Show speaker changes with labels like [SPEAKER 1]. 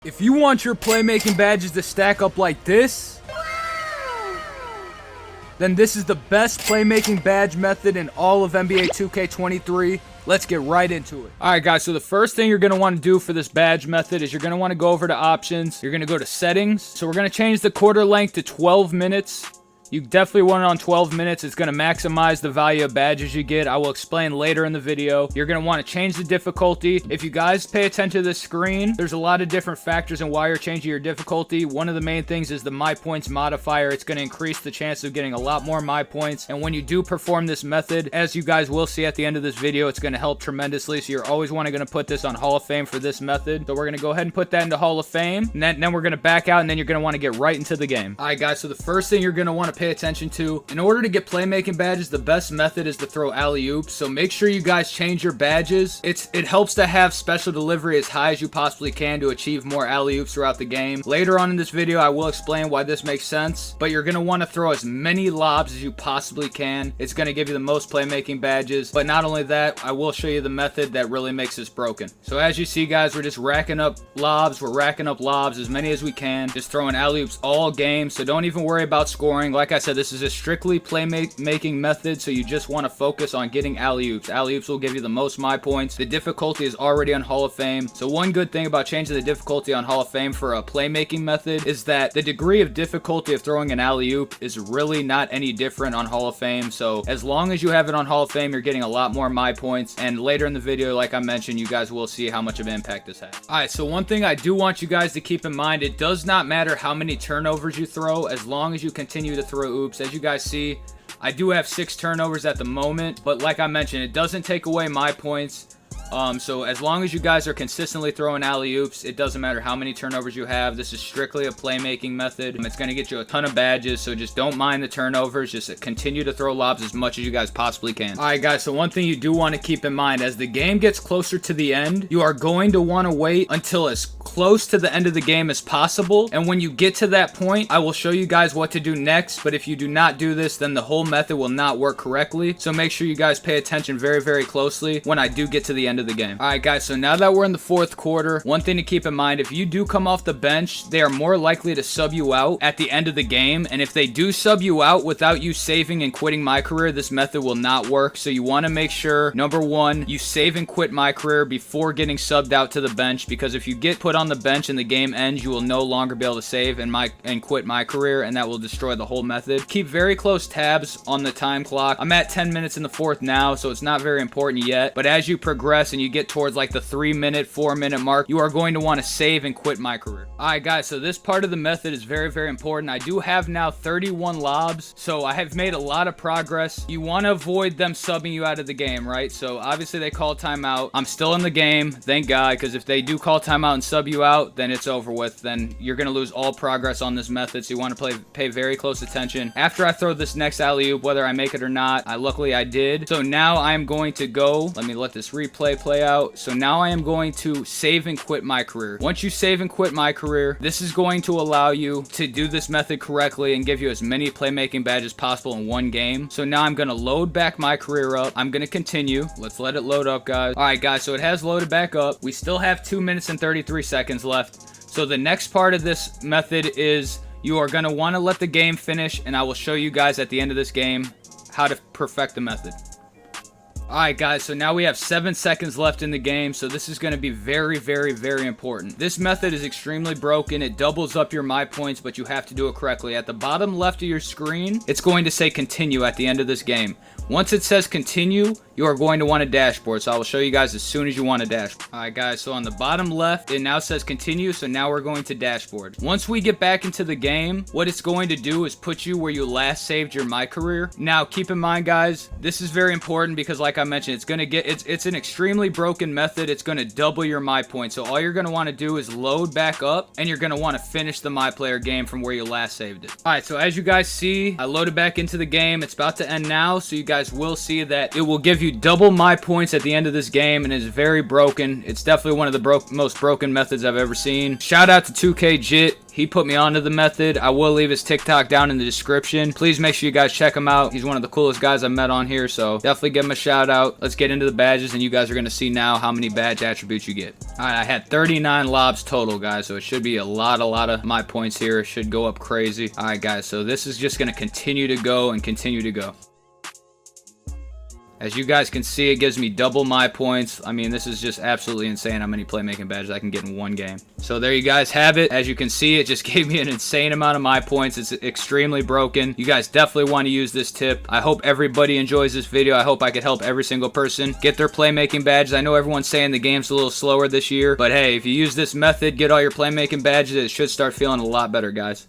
[SPEAKER 1] If you want your playmaking badges to stack up like this, then this is the best playmaking badge method in all of NBA 2K23. Let's get right into it. Alright guys, so the first thing you're going to want to do for this badge method is you're going to want to go over to options. You're going to go to settings. So we're going to change the quarter length to 12 minutes. You definitely want it on 12 minutes. It's going to maximize the value of badges you get. I will explain later in the video. You're going to want to change the difficulty. If you guys pay attention to this screen, there's a lot of different factors in why you're changing your difficulty. One of the main things is the My Points modifier. It's going to increase the chance of getting a lot more My Points. And when you do perform this method, as you guys will see at the end of this video, it's going to help tremendously. So you're always going to put this on Hall of Fame for this method. So we're going to go ahead and put that into Hall of Fame. And then we're going to back out, and then you're going to want to get right into the game. All right, guys. So the first thing you're going to want to pay attention to, in order to get playmaking badges, the best method is to throw alley-oops. So make sure you guys change your badges. It helps to have special delivery as high as you possibly can to achieve more alley-oops throughout the game. Later on in this video, I will explain why this makes sense, but you're going to want to throw as many lobs as you possibly can. It's going to give you the most playmaking badges, but not only that, I will show you the method that really makes this broken. So as you see, guys, we're just racking up lobs. We're racking up lobs as many as we can, just throwing alley-oops all game. So don't even worry about scoring. Like I said, this is a strictly playmaking method, so you just want to focus on getting alley-oops. Alley-oops will give you the most My Points. The difficulty is already on Hall of Fame. So one good thing about changing the difficulty on Hall of Fame for a playmaking method is that the degree of difficulty of throwing an alley-oop is really not any different on Hall of Fame. So as long as you have it on Hall of Fame, you're getting a lot more My Points. And later in the video, like I mentioned, you guys will see how much of an impact this has. Alright, so one thing I do want you guys to keep in mind, it does not matter how many turnovers you throw as long as you continue to throw oops. As you guys see, I do have 6 turnovers at the moment, but like I mentioned, it doesn't take away My Points. So as long as you guys are consistently throwing alley-oops, it doesn't matter how many turnovers you have. This is strictly a playmaking method. It's going to get you a ton of badges, so just don't mind the turnovers. Just continue to throw lobs as much as you guys possibly can. Alright guys, so one thing you do want to keep in mind, as the game gets closer to the end, you are going to want to wait until as close to the end of the game as possible. And when you get to that point, I will show you guys what to do next. But if you do not do this, then the whole method will not work correctly. So make sure you guys pay attention very, very closely when I do get to the end of the game. Alright guys, so now that we're in the 4th quarter, one thing to keep in mind, if you do come off the bench, they are more likely to sub you out at the end of the game. And if they do sub you out without you saving and quitting My Career, this method will not work. So you want to make sure, number one, you save and quit My Career before getting subbed out to the bench, because if you get put on the bench and the game ends, you will no longer be able to save and quit My Career, and that will destroy the whole method. Keep very close tabs on the time clock. I'm at 10 minutes in the 4th now, so it's not very important yet, but as you progress and you get towards like the 3-minute, 4-minute mark, you are going to want to save and quit My Career. Alright guys, so this part of the method is very, very important. I do have now 31 lobs, so I have made a lot of progress. You want to avoid them subbing you out of the game, right? So obviously they call timeout. I'm still in the game, thank God, because if they do call timeout and sub you out, then it's over with. Then you're going to lose all progress on this method, so you want to pay very close attention. After I throw this next alley-oop, whether I make it or not, luckily I did. So now I'm going to go, let me let this replay play out. So now I am going to save and quit My Career. Once you save and quit My Career, this is going to allow you to do this method correctly and give you as many playmaking badges possible in one game. So now I'm going to load back My Career up. I'm going to continue. Let's let it load up, guys. Alright guys, so it has loaded back up. We still have 2 minutes and 33 seconds left. So the next part of this method is you are going to want to let the game finish, and I will show you guys at the end of this game how to perfect the method. Alright guys, so now we have 7 seconds left in the game, so this is going to be very, very, very important. This method is extremely broken. It doubles up your My Points, but you have to do it correctly. At the bottom left of your screen, it's going to say continue at the end of this game. Once it says continue, you are going to want a dashboard, so I will show you guys as soon as you want a dashboard. Alright guys, so on the bottom left, it now says continue, so now we're going to dashboard. Once we get back into the game, what it's going to do is put you where you last saved your My Career. Now, keep in mind guys, this is very important because like I mentioned, it's an extremely broken method. It's going to double your My Points, so all you're going to want to do is load back up, and you're going to want to finish the MyPLAYER game from where you last saved it. Alright, so as you guys see, I loaded back into the game. It's about to end now, so you guys will see that it will give you double My Points at the end of this game, and it is very broken. It's definitely one of the most broken methods I've ever seen. Shout out to 2K Jit. He put me onto the method. I will leave his TikTok down in the description. Please make sure you guys check him out. He's one of the coolest guys I've met on here, so definitely give him a shout out. Let's get into the badges, and you guys are going to see now how many badge attributes you get. All right, I had 39 lobs total, guys, so it should be a lot of my points here. It should go up crazy. All right, guys, so this is just going to continue to go and continue to go. As you guys can see, it gives me double my points. I mean, this is just absolutely insane how many playmaking badges I can get in one game. So there you guys have it. As you can see, it just gave me an insane amount of my points. It's extremely broken. You guys definitely want to use this tip. I hope everybody enjoys this video. I hope I could help every single person get their playmaking badges. I know everyone's saying the game's a little slower this year, but hey, if you use this method, get all your playmaking badges, it should start feeling a lot better, guys.